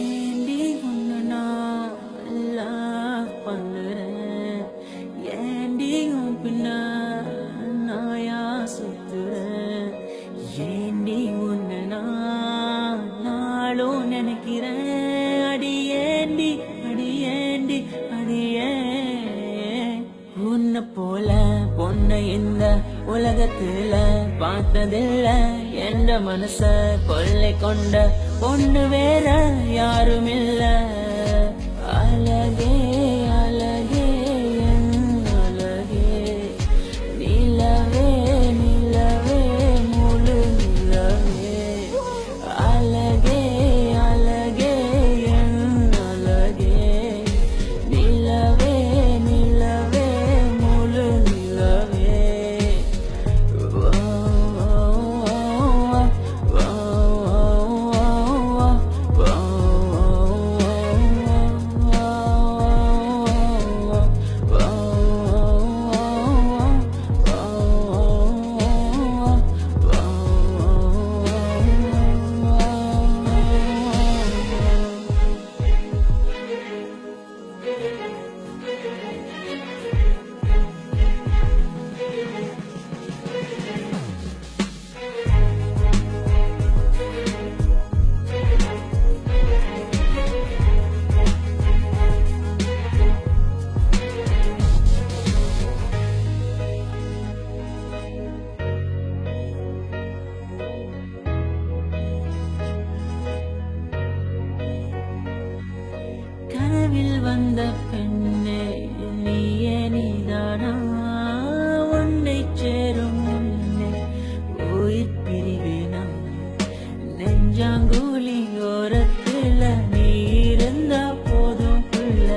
ஏண்டி உன்னை நான் love பண்ணுறேன், ஏண்டி உன் பின்ன நாயா சுத்துறேன், ஏண்டி உன்னை நான் நாளும் நினைக்கிறேன், அடியேண்டி அடியேண்டி அடியே. உன்னை போல பொண்ணை இந்த உலகத்துல பார்த்ததில்ல, என்ற மனச கொள்ளை கொண்ட பொண்ணு வேற யாரும் இல்ல. அழகே அழகே என் அழகே, நிலவே நிலவே முழு நிலவே. அழகே அழகே என் அழகே, நிலவே நிலவே முழு நிலவே. கனவில் வந்த பெண்ணே நீயே நீதானா, உன்னை சேரும் முன்னே உயிர் பிரிவேனா. நெஞ்சாங்குழி ஓரத்துல நீ இருந்தா போதும் புள்ள,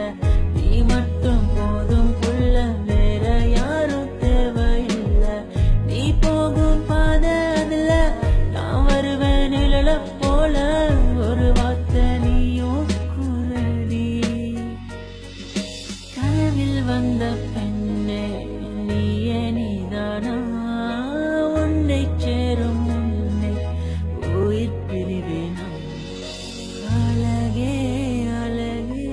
நீ மட்டும் போதும் புள்ள, வேற யாரும் தேவையில்லை. நீ போகும் பாதை அதுல நான் வருவேன் நிழல போல, ஒரு வார்த்தை நீயும் குரடி. கனவில் வந்த பெண்ணே நீயே நீதானா, உன்னை சேரும் முன்னே உயிர் பிரிவேனா. அழகே அழகே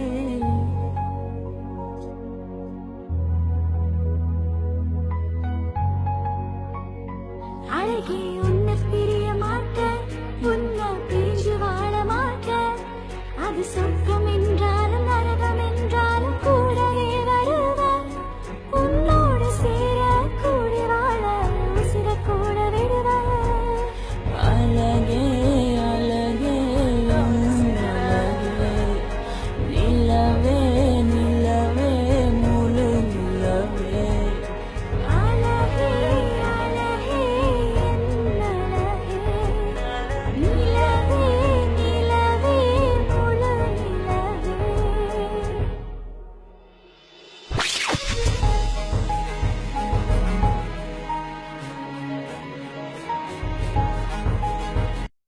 அழகே